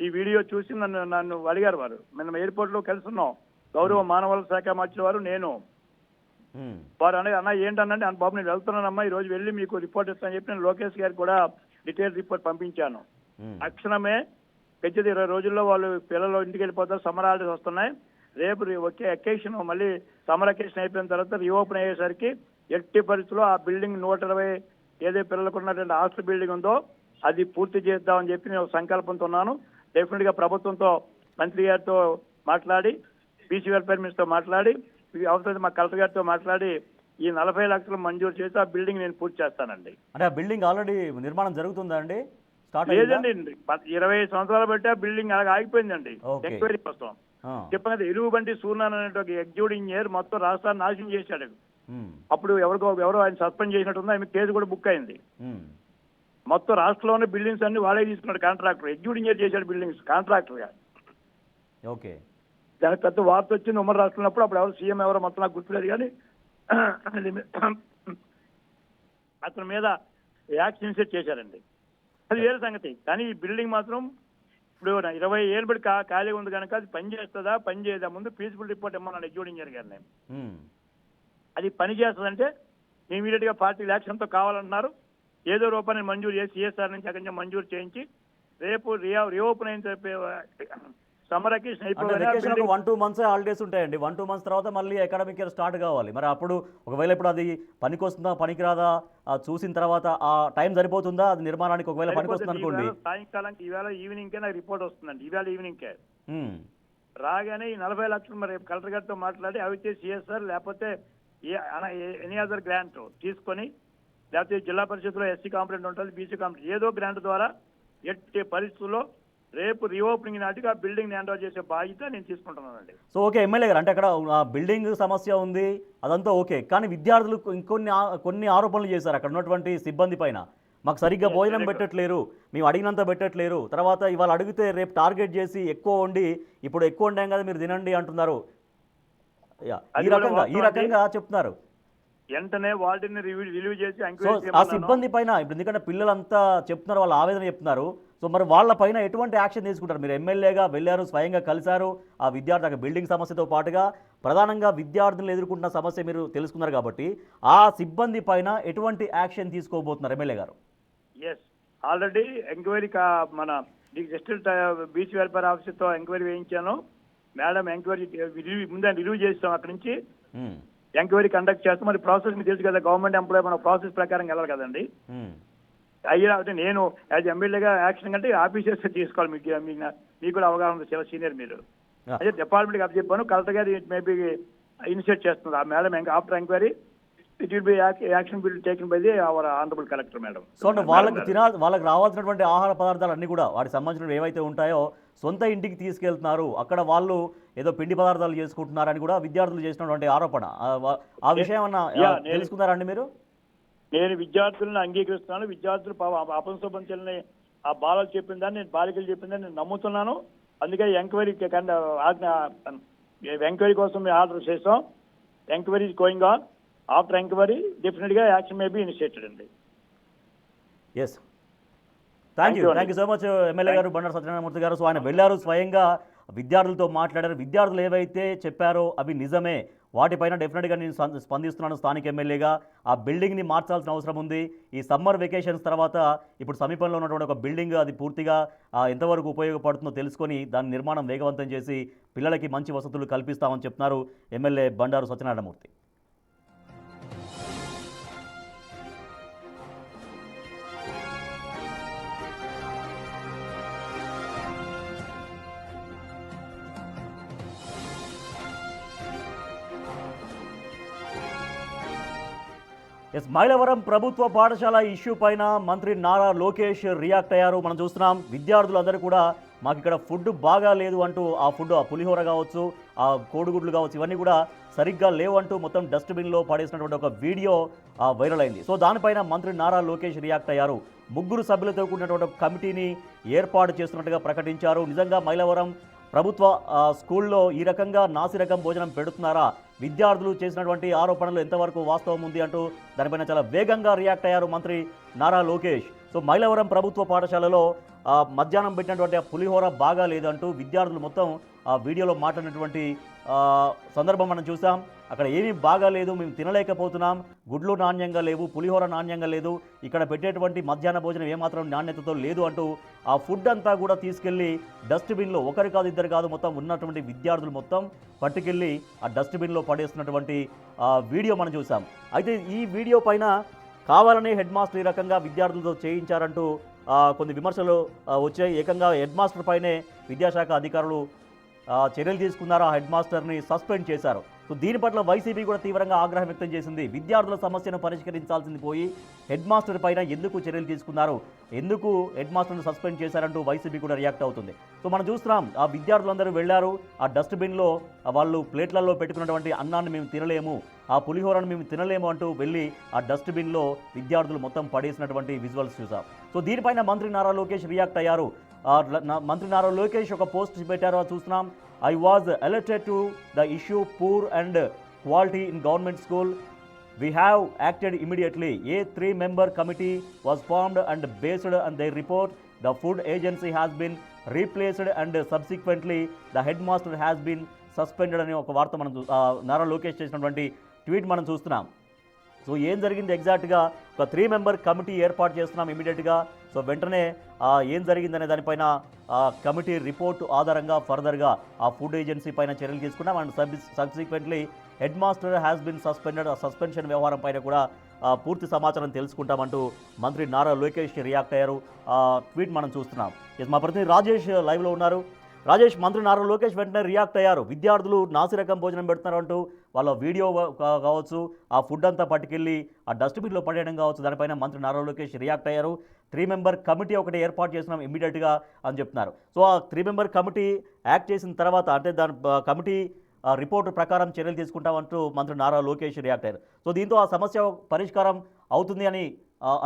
ఈ వీడియో చూసి నన్ను అడిగారు. వారు నిన్న ఎయిర్పోర్ట్ లో కలుసున్నాం, గౌరవ మానవ శాఖ మంత్రి వారు, నేను. వారు అన్న ఏంటనండి, బాబు నేను వెళ్తున్నానమ్మా, ఈ రోజు వెళ్ళి మీకు రిపోర్ట్ ఇస్తానని చెప్పి నేను లోకేష్ గారికి కూడా డీటెయిల్ రిపోర్ట్ పంపించాను. తక్షణమే పెంచేది 20 రోజుల్లో వాళ్ళు పిల్లలు ఇంటికి వెళ్ళిపోతారు, సమ్మర్ హాలిడేస్ వస్తున్నాయి. రేపు ఒకే అకేషన్, మళ్ళీ సమ్మర్ అకేషన్ అయిపోయిన తర్వాత రీఓపెన్ అయ్యేసరికి ఎట్టి పరిస్థితుల్లో ఆ బిల్డింగ్ 120 ఏదే పిల్లలకు ఉన్నటువంటి హాస్టల్ బిల్డింగ్ ఉందో అది పూర్తి చేద్దామని చెప్పి నేను సంకల్పంతో ఉన్నాను. డెఫినెట్ గా ప్రభుత్వంతో, మంత్రి గారితో మాట్లాడి, బీసీ వెల్ఫేర్ మినిస్టర్తో మాట్లాడి, అవసరం మా కలెక్టర్ గారితో మాట్లాడి ఈ 40 లక్షలు మంజూరు చేసి ఆ బిల్డింగ్ నేను పూర్తి చేస్తానండి. అంటే ఆ బిల్డింగ్ ఆల్రెడీ నిర్మాణం జరుగుతుందా అండి? లేదండి, 25 సంవత్సరాలు బట్టి ఆ బిల్డింగ్ అలాగే ఆగిపోయిందండి. ఓకే. ఎంక్వైరీ కోసం చెప్పిన ఎలుగుబంటి సూర్యనారాయణ అనే ఒక ఎగ్జిక్యూటివ్ ఇంజనీర్ మొత్తం రాష్ట్రాన్ని నాశనం చేశాడు. అప్పుడు ఎవరో ఆయన సస్పెండ్ చేసినట్టుంది, ఆయన కేసు కూడా బుక్ అయింది. మొత్తం రాష్ట్రంలోనే బిల్డింగ్స్ అన్ని వాడే తీసుకున్నాడు కాంట్రాక్టర్, ఎగ్జిక్యూటివ్ ఇంజనీర్ చేశాడు బిల్డింగ్స్ కాంట్రాక్టర్ గా. ఓకే. దానికి పెద్ద వార్త వచ్చింది ఉమ్మడి రాష్ట్రంలో. అప్పుడు ఎవరు సీఎం ఎవరో మొత్తం నాకు గుర్తులేదు, కానీ అతని మీద యాక్షన్ ఇన్సెట్ చేశారండి. అది వేరే సంగతి. కానీ ఈ బిల్డింగ్ మాత్రం ఇప్పుడు 20 ఏళ్ళు బట్టి ఖాళీ ఉంది కనుక అది పని చేస్తుందా పని చేయదా ముందు పీస్ఫుల్ రిపోర్ట్ ఇమ్మన్నాను ఎగ్జిక్యూటివ్ ఇంజనీర్ గారిని. అది పని చేస్తుందంటే ఇమీడియట్ గా 40 లక్షలతో కావాలంటున్నారు. ఏదో రూపాయలు మంజూరు చేసి సిఎస్ఆర్ నుంచి అక్కడి నుంచి మంజూరు చేయించి రేపు రీఓపెన్ అయిన సమ్మర్ అకేషన్ అయిపోయింది. 1-2 months హాలిడేస్ ఉంటాయండి. 1-2 months తర్వాత మళ్ళీ అకాడమిక్ ఇయర్ స్టార్ట్ కావాలి. మరి అప్పుడు ఒకవేళ ఇప్పుడు అది పనికొస్తుందా పనికిరాదా చూసిన తర్వాత ఆ టైం సరిపోతుందా? అది నిర్మాణానికి ఒకవేళ పనికొస్తుంది అనుకోండి, సాయంకాలానికి ఈవేళ ఈవినింగ్ కే నాకు రిపోర్ట్ వస్తుందండి. ఈవేళ ఈవినింగ్ కే రాగానే ఈ 40 లక్షలు మరి కలెక్టర్ గారితో మాట్లాడి అవి సిఎస్ఆర్ లేకపోతే ఎనీ అదర్ గ్రాంట్ తీసుకొని, లేకపోతే జిల్లా పరిషత్లో ఎస్సీ కాంప్లైంట్ ఉంటుంది, బీసీ కాంప్లైంట్, ఏదో గ్రాంట్ ద్వారా ఎట్టి పరిస్థితుల్లో రేపు రీఓపెనింగ్ నాటికి ఆ బిల్డింగ్ హ్యాండ్ ఓవర్ చేసే బాధ్యత నేను తీసుకుంటున్నానండి. సో ఓకే, ఎమ్మెల్యే గారు, అంటే అక్కడ బిల్డింగ్ సమస్య ఉంది, అదంతా ఓకే, కానీ విద్యార్థులు కొన్ని ఆరోపణలు చేశారు అక్కడ ఉన్నటువంటి సిబ్బంది పైన. మాకు సరిగ్గా భోజనం పెట్టట్లేరు, మేము అడిగినంత పెట్టట్లేరు, తర్వాత ఇవాళ అడిగితే రేపు టార్గెట్ చేసి ఎక్కువ వండి ఇప్పుడు ఎక్కువ వండాం కదా మీరు తినండి అంటున్నారు. ఈ రకంగా చెప్తున్నారు. వెంటనే వాటిని రివ్యూ చేసి ఆ సిబ్బంది పైన ఇప్పుడు, ఎందుకంటే పిల్లలంతా చెప్తున్నారు, వాళ్ళ ఆవేదన చెప్తున్నారు. సో మరి వాళ్ళ పైన ఎటువంటి యాక్షన్ తీసుకుంటారు? మీరు ఎమ్మెల్యేగా వెళ్ళారు, స్వయంగా కలిశారు ఆ విద్యార్థి బిల్డింగ్ సమస్యతో పాటుగా ప్రధానంగా విద్యార్థులు ఎదుర్కొంటున్న సమస్య మీరు తెలుసుకున్నారు కాబట్టి ఆ సిబ్బంది పైన ఎటువంటి యాక్షన్ తీసుకోబోతున్నారు ఎమ్మెల్యే గారు? ఎస్, ఆల్రెడీ ఎంక్వైరీ మన డిస్ట్రిక్ట్ బీసీ వెల్ఫేర్ ఆఫీసర్తో ఎంక్వైరీ వేయించాను. మేడం ఎంక్వైరీ ముందే రివ్యూ చేస్తాం, అక్కడి నుంచి ఎంక్వైరీ కండక్ట్ చేస్తాం. మరి ప్రాసెస్ మీకు తెలుసు కదా, గవర్నమెంట్ ఎంప్లాయ్ మన ప్రాసెస్ ప్రకారం వెళ్ళాలి కదండి. అయ్యా అంటే నేను యాజ్ ఎమ్మెల్యేగా యాక్షన్ కంటే ఆఫీసర్స్ తీసుకోవాలి. మీకు కూడా అవగాహన ఉంది, చాలా సీనియర్ మీరు. అదే డిపార్ట్మెంట్కి అప్ చెప్పాను, కలెక్టర్ గారు మేబీ ఇనిషియేట్ చేస్తున్నారు. ఆ madam after enquiry it will be action will taken by the our honourable collector madam. So అంటే వాళ్ళకి రావాల్సినటువంటి ఆహార పదార్థాలు అన్నీ కూడా వాటికి సంబంధించిన ఏవైతే ఉంటాయో సొంత ఇంటికి తీసుకెళ్తున్నారు, అక్కడ వాళ్ళు ఏదో పిండి పదార్థాలు చేసుకుంటున్నారని కూడా విద్యార్థులు చేసినటువంటి ఆరోపణ. ఆ విషయం అన్న తెలుసుకున్నారండి మీరు? నేను విద్యార్థులను అంగీకరిస్తున్నాను. విద్యార్థులు అపంశోభం చెల్లిన ఆ బాలలు చెప్పిందని, నేను బాలికలు చెప్పిందని నేను నమ్ముతున్నాను. అందుకే ఎంక్వైరీ కోసం ఆర్డర్ చేసాం. Enquiry going on. After enquiry డెఫినెట్గా యాక్షన్ మే బి ఇనిషియేటెడ్ అండి. Yes, thank you so much MLA గారు బండారు సత్యనారాయణమూర్తి గారు. సో ఆయన వెళ్ళారు, స్వయంగా విద్యార్థులతో మాట్లాడారు. విద్యార్థులు ఏవైతే చెప్పారో అవి నిజమే, వాటిపైన డెఫినెట్గా నేను స్పందిస్తున్నాను స్థానిక ఎమ్మెల్యేగా. ఆ బిల్డింగ్ని మార్చాల్సిన అవసరం ఉంది. ఈ సమ్మర్ వెకేషన్స్ తర్వాత ఇప్పుడు సమీపంలో ఉన్నటువంటి ఒక బిల్డింగ్ అది పూర్తిగా ఎంతవరకు ఉపయోగపడుతుందో తెలుసుకొని దాని నిర్మాణం వేగవంతం చేసి పిల్లలకి మంచి వసతులు కల్పిస్తామని చెప్తున్నారు ఎమ్మెల్యే బండారు సత్యనారాయణమూర్తి. మైలవరం ప్రభుత్వ పాఠశాల ఇష్యూ పైన మంత్రి నారా లోకేష్ రియాక్ట్ అయ్యారు. మనం చూస్తున్నాం విద్యార్థులందరూ కూడా మాకు ఇక్కడ ఫుడ్ బాగా లేదు అంటూ ఆ ఫుడ్, ఆ పులిహోర కావచ్చు, ఆ కోడిగుడ్లు కావచ్చు, ఇవన్నీ కూడా సరిగ్గా లేవంటూ మొత్తం డస్ట్బిన్లో పడేసినటువంటి ఒక వీడియో వైరల్ అయింది. సో దానిపైన మంత్రి నారా లోకేష్ రియాక్ట్ అయ్యారు. 3 సభ్యులతో కూడినటువంటి ఒక కమిటీని ఏర్పాటు చేస్తున్నట్టుగా ప్రకటించారు. నిజంగా మైలవరం ప్రభుత్వ స్కూల్లో ఈ రకంగా నాసిరకం భోజనం పెడుతున్నారా, విద్యార్థులు చేసినటువంటి ఆరోపణలు ఎంతవరకు వాస్తవం ఉంది అంటూ దానిపైన చాలా వేగంగా రియాక్ట్ అయ్యారు మంత్రి నారా లోకేష్. సో మైలవరం ప్రభుత్వ పాఠశాలలో మధ్యాహ్నం పెట్టినటువంటి ఆ పులిహోర బాగా లేదంటూ విద్యార్థులు మొత్తం ఆ వీడియోలో మాట్లాడినటువంటి సందర్భం మనం చూసాం. అక్కడ ఏమీ బాగాలేదు, మేము తినలేకపోతున్నాం, గుడ్లు నాణ్యంగా లేవు, పులిహోర నాణ్యంగా లేదు, ఇక్కడ పెట్టేటువంటి మధ్యాహ్న భోజనం ఏమాత్రం నాణ్యతతో లేదు అంటూ ఆ ఫుడ్ అంతా కూడా తీసుకెళ్ళి డస్ట్బిన్లో, ఒకరు కాదు ఇద్దరు కాదు, మొత్తం ఉన్నటువంటి విద్యార్థులు మొత్తం పట్టుకెళ్ళి ఆ డస్ట్బిన్లో పడేస్తున్నటువంటి వీడియో మనం చూసాం. అయితే ఈ వీడియో పైన కావాలనే హెడ్ మాస్టర్ ఈ రకంగా విద్యార్థులతో చేయించారంటూ కొన్ని విమర్శలు వచ్చాయి. ఏకంగా హెడ్ మాస్టర్ పైనే విద్యాశాఖ అధికారులు చర్యలు తీసుకున్నారు, ఆ హెడ్ మాస్టర్ని సస్పెండ్ చేశారు. సో దీని పట్ల వైసీపీ కూడా తీవ్రంగా ఆగ్రహం వ్యక్తం చేసింది. విద్యార్థుల సమస్యను పరిష్కరించాల్సింది పోయి హెడ్ మాస్టర్ పైన ఎందుకు చర్యలు తీసుకున్నారు, ఎందుకు హెడ్ మాస్టర్ని సస్పెండ్ చేశారంటూ వైసీపీ కూడా రియాక్ట్ అవుతుంది. సో మనం చూస్తున్నాం ఆ విద్యార్థులందరూ వెళ్ళారు, ఆ డస్ట్బిన్లో వాళ్ళు ప్లేట్లలో పెట్టుకున్నటువంటి అన్నాన్ని మేము తినలేము, ఆ పులిహోరను మేము తినలేము అంటూ వెళ్ళి ఆ డస్ట్బిన్లో విద్యార్థులు మొత్తం పడేసినటువంటి విజువల్స్ చూసాం. సో దీనిపైన మంత్రి నారా లోకేష్ రియాక్ట్ అయ్యారు. మంత్రి నారా లోకేష్ ఒక పోస్ట్ పెట్టారు, చూస్తున్నాం. I was alerted to the issue poor and quality in government school. We have acted immediately. A 3-member committee was formed and based on their report, the food agency has been replaced and subsequently the headmaster has been suspended అని ఒక వార్త మనం నారా లోకేష్ చేసినటువంటి ట్వీట్ మనం చూస్తున్నాం. సో ఏం జరిగింది ఎగ్జాక్ట్గా, ఒక 3-member కమిటీ ఏర్పాటు చేస్తున్నాం ఇమీడియట్గా. సో వెంటనే ఏం జరిగిందనే దానిపైన కమిటీ రిపోర్టు ఆధారంగా ఫర్దర్గా ఆ ఫుడ్ ఏజెన్సీ పైన చర్యలు తీసుకున్నాం and subsequently head master has been suspended. ఆ సస్పెన్షన్ వ్యవహారం పైన కూడా పూర్తి సమాచారం తెలుసుకుంటామంటూ మంత్రి నారా లోకేష్ రియాక్ట్ అయ్యారు. ట్వీట్ మనం చూస్తున్నాం. మా ప్రతినిధి రాజేష్ లైవ్లో ఉన్నారు. రాజేష్, మంత్రి నారా లోకేష్ వెంటనే రియాక్ట్ అయ్యారు. విద్యార్థులు నాసిరకం భోజనం పెడుతున్నారు అంటూ వాళ్ళ వీడియో కావచ్చు, ఆ ఫుడ్ అంతా పట్టుకెళ్ళి ఆ డస్ట్బిన్లో పడేయడం కావచ్చు, దానిపైన మంత్రి నారా లోకేష్ రియాక్ట్ అయ్యారు. 3-member కమిటీ ఒకటి ఏర్పాటు చేసినాం ఇమ్మీడియట్గా అని చెప్తున్నారు. సో ఆ 3-member కమిటీ యాక్ట్ చేసిన తర్వాత, అంటే దాని కమిటీ రిపోర్టు ప్రకారం చర్యలు తీసుకుంటామంటూ మంత్రి నారా లోకేష్ రియాక్ట్ అయ్యారు. సో దీంతో ఆ సమస్య పరిష్కారం అవుతుంది అని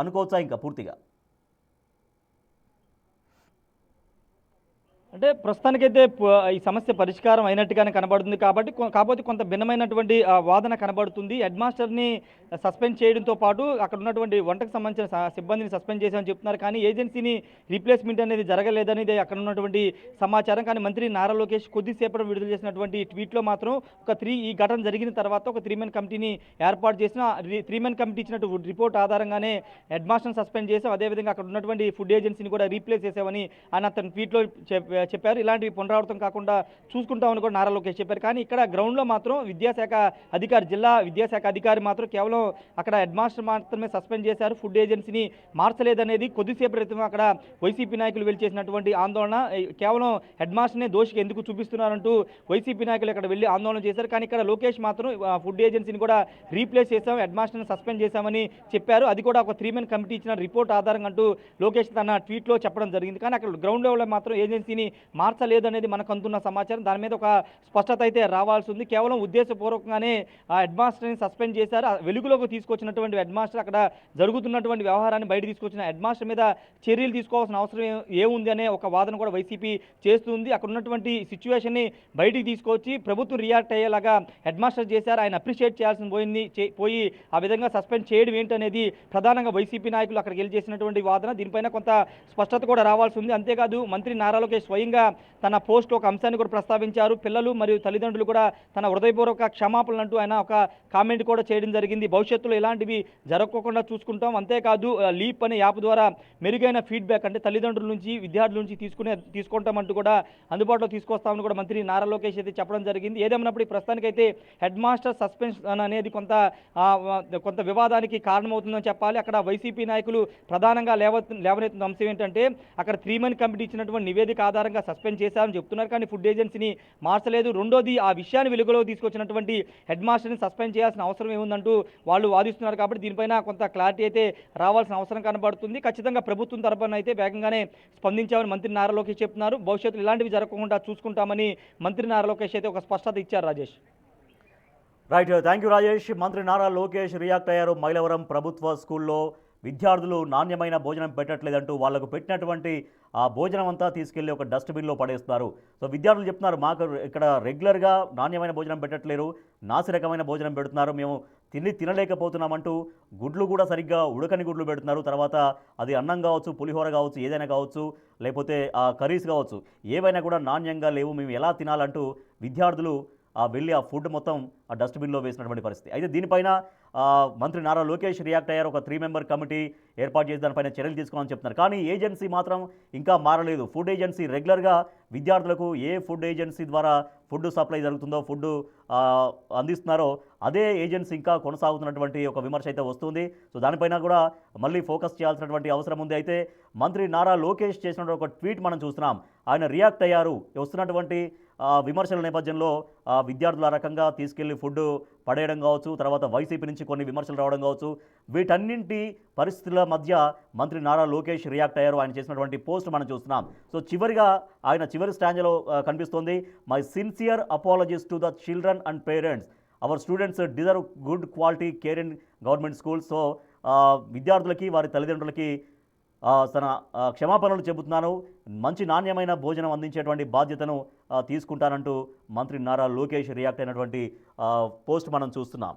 అనుకోవచ్చా ఇంకా పూర్తిగా? అంటే ప్రస్తుతానికైతే ఈ సమస్య పరిష్కారం అయినట్టుగానే కనబడుతుంది. కాకపోతే కొంత భిన్నమైనటువంటి వాదన కనబడుతుంది. హెడ్ మాస్టర్ని సస్పెండ్ చేయడంతో పాటు అక్కడ ఉన్నటువంటి వంటకు సంబంధించిన సిబ్బందిని సస్పెండ్ చేశామని చెప్తున్నారు. కానీ ఏజెన్సీని రీప్లేస్మెంట్ అనేది జరగలేదనేది అక్కడ ఉన్నటువంటి సమాచారం. కానీ మంత్రి నారా లోకేష్ కొద్దిసేపటి విడుదల చేసినటువంటి ట్వీట్లో మాత్రం ఈ ఘటన జరిగిన తర్వాత ఒక 3-man కమిటీని ఏర్పాటు చేసిన 3-man కమిటీ ఇచ్చినట్టు రిపోర్ట్ ఆధారంగానే హెడ్ మాస్టర్ని సస్పెండ్ చేసాం, అదేవిధంగా అక్కడ ఉన్నటువంటి ఫుడ్ ఏజెన్సీని కూడా రీప్లేస్ చేసామని ఆయన తన ట్వీట్లో చెప్పారు. ఇలాంటివి పునరావృతం కాకుండా చూసుకుంటామని కూడా నారా లోకేష్ చెప్పారు. కానీ ఇక్కడ గ్రౌండ్లో మాత్రం విద్యాశాఖ అధికారి, జిల్లా విద్యాశాఖ అధికారి మాత్రం కేవలం అక్కడ హెడ్ మాస్టర్ మాత్రమే సస్పెండ్ చేశారు, ఫుడ్ ఏజెన్సీని మార్చలేదనేది కొద్దిసేపు క్రితం అక్కడ వైసీపీ నాయకులు వెళ్ళి చేసినటువంటి ఆందోళన. కేవలం హెడ్ మాస్టర్నే దోషికి ఎందుకు చూపిస్తున్నారంటూ వైసీపీ నాయకులు అక్కడ వెళ్ళి ఆందోళన చేశారు. కానీ ఇక్కడ లోకేష్ మాత్రం ఫుడ్ ఏజెన్సీని కూడా రీప్లేస్ చేశాం, హెడ్ మాస్టర్ని సస్పెండ్ చేశామని చెప్పారు. అది కూడా ఒక 3-man కమిటీ ఇచ్చిన రిపోర్ట్ ఆధారంగా అంటూ లోకేష్ తన ట్వీట్లో చెప్పడం జరిగింది. కానీ అక్కడ గ్రౌండ్ లెవెల్లో మాత్రం ఏజెన్సీని మార్చలేదనేది మనకు అందుతున్న సమాచారం. దాని మీద ఒక స్పష్టత అయితే రావాల్సి ఉంది. కేవలం ఉద్దేశపూర్వకంగానే ఆ హెడ్ మాస్టర్ని సస్పెండ్ చేశారు. వెలుగులోకి తీసుకొచ్చినటువంటి హెడ్ మాస్టర్, అక్కడ జరుగుతున్నటువంటి వ్యవహారాన్ని బయట తీసుకొచ్చిన హెడ్ మాస్టర్ మీద చర్యలు తీసుకోవాల్సిన అవసరం ఏముంది అనే ఒక వాదన కూడా వైసీపీ చేస్తుంది. అక్కడ ఉన్నటువంటి సిచ్యువేషన్ని బయటికి తీసుకొచ్చి ప్రభుత్వం రియాక్ట్ అయ్యేలాగా హెడ్ మాస్టర్ చేశారు, ఆయన అప్రిషియేట్ చేయాల్సిన పోయి ఆ విధంగా సస్పెండ్ చేయడం ఏంటనేది ప్రధానంగా వైసీపీ నాయకులు అక్కడికి వెళ్ళి చేసినటువంటి వాదన. దీనిపైన కొంత స్పష్టత కూడా రావాల్సి ఉంది. అంతేకాదు మంత్రి నారా లోకేష్ స్వయంగా తన పోస్ట్ ఒక అంశాన్ని కూడా ప్రస్తావించారు. పిల్లలు మరియు తల్లిదండ్రులు కూడా తన హృదయపూర్వక క్షమాపణలు అంటూ ఆయన ఒక కామెంట్ కూడా చేయడం జరిగింది. భవిష్యత్తులో ఇలాంటివి జరగకుండా చూసుకుంటాం. అంతేకాదు లీప్ అనే యాప్ ద్వారా మెరుగైన ఫీడ్బ్యాక్, అంటే తల్లిదండ్రుల నుంచి విద్యార్థుల నుంచి తీసుకుంటామంటూ కూడా అందుబాటులో తీసుకొస్తామని కూడా మంత్రి నారా లోకేష్ అయితే చెప్పడం జరిగింది. ఏదేమన్నప్పుడు ప్రస్తుతానికైతే హెడ్ మాస్టర్ సస్పెన్షన్ అనేది కొంత వివాదానికి కారణమవుతుందని చెప్పాలి. అక్కడ వైసీపీ నాయకులు ప్రధానంగా లేవనెత్తున్న అంశం ఏంటంటే, అక్కడ 3-man కమిటీ ఇచ్చినటువంటి నివేదిక ఆధారంగా ప్రకారంగా సస్పెండ్ చేశామని చెప్తున్నారు, కానీ ఫుడ్ ఏజెన్సీని మార్చలేదు. రెండోది, ఆ విషయాన్ని వెలుగులో తీసుకొచ్చినటువంటి హెడ్ మాస్టర్ని సస్పెండ్ చేయాల్సిన అవసరం ఏముందంటూ వాళ్ళు వాదిస్తున్నారు. కాబట్టి దీనిపైన కొంత క్లారిటీ అయితే రావాల్సిన అవసరం కనబడుతుంది. ఖచ్చితంగా ప్రభుత్వం తరపున అయితే వేగంగానే స్పందించామని మంత్రి నారా లోకేష్ చెప్తున్నారు. భవిష్యత్తులో ఇలాంటివి జరగకుండా చూసుకుంటామని మంత్రి నారా లోకేష్ అయితే ఒక స్పష్టత ఇచ్చారు. Rajesh. Right, thank you Rajesh. మంత్రి నారా లోకేష్ రియాక్ట్ అయ్యారు. మైలవరం ప్రభుత్వ స్కూల్లో విద్యార్థులు నాణ్యమైన భోజనం పెట్టట్లేదంటూ వాళ్లకు పెట్టినటువంటి ఆ భోజనం అంతా తీసుకెళ్లి ఒక డస్ట్బిన్లో పడేస్తున్నారు. సో విద్యార్థులు చెప్తున్నారు, మాకు ఇక్కడ రెగ్యులర్గా నాణ్యమైన భోజనం పెట్టట్లేరు, నాసిరకమైన భోజనం పెడుతున్నారు, మేము తినలేకపోతున్నామంటూ గుడ్లు కూడా సరిగ్గా ఉడకని గుడ్లు పెడుతున్నారు. తర్వాత అది అన్నం కావచ్చు, పులిహోర కావచ్చు, ఏదైనా కావచ్చు, లేకపోతే కర్రీస్ కావచ్చు, ఏవైనా కూడా నాణ్యంగా లేవు, మేము ఎలా తినాలంటూ విద్యార్థులు వెళ్ళి ఆ ఫుడ్ మొత్తం ఆ డస్ట్బిన్లో వేసినటువంటి పరిస్థితి. అయితే దీనిపైన మంత్రి నారా లోకేష్ రియాక్ట్ అయ్యారు. ఒక 3 మెంబర్ కమిటీ ఏర్పాటు చేసి దానిపైన చర్యలు తీసుకోవాలని చెప్తున్నారు. కానీ ఏజెన్సీ మాత్రం ఇంకా మారలేదు. ఫుడ్ ఏజెన్సీ రెగ్యులర్గా విద్యార్థులకు ఏ ఫుడ్ ఏజెన్సీ ద్వారా ఫుడ్ సప్లై జరుగుతుందో, ఫుడ్ అందిస్తున్నారో అదే ఏజెన్సీ ఇంకా కొనసాగుతున్నటువంటి ఒక విమర్శ అయితే వస్తుంది. సో దానిపైన కూడా మళ్ళీ ఫోకస్ చేయాల్సినటువంటి అవసరం ఉంది. అయితే మంత్రి నారా లోకేష్ చేసిన ఒక ట్వీట్ మనం చూస్తున్నాం. ఆయన రియాక్ట్ అయ్యారు. వస్తున్నటువంటి విమర్శల నేపథ్యంలో విద్యార్థుల రకంగా తీసుకెళ్లి ఫుడ్ పడేయడం కావచ్చు, తర్వాత వైసీపీ నుంచి కొన్ని విమర్శలు రావడం కావచ్చు, వీటన్నింటి పరిస్థితుల మధ్య మంత్రి నారా లోకేష్ రియాక్ట్ అయ్యారు. ఆయన చేసినటువంటి పోస్ట్ మనం చూస్తున్నాం. సో చివరిగా ఆయన చివరి స్టాంజ్లో కనిపిస్తోంది, my sincere apologies to the children and parents, our students deserve good quality care in government schools. So విద్యార్థులకి వారి తల్లిదండ్రులకి తన క్షమాపణలు చెబుతున్నాను, మంచి నాణ్యమైన భోజనం అందించేటువంటి బాధ్యతను తీసుకుంటానంటూ మంత్రి నారా లోకేష్ రియాక్ట్ అయినటువంటి పోస్ట్ మనం చూస్తున్నాం.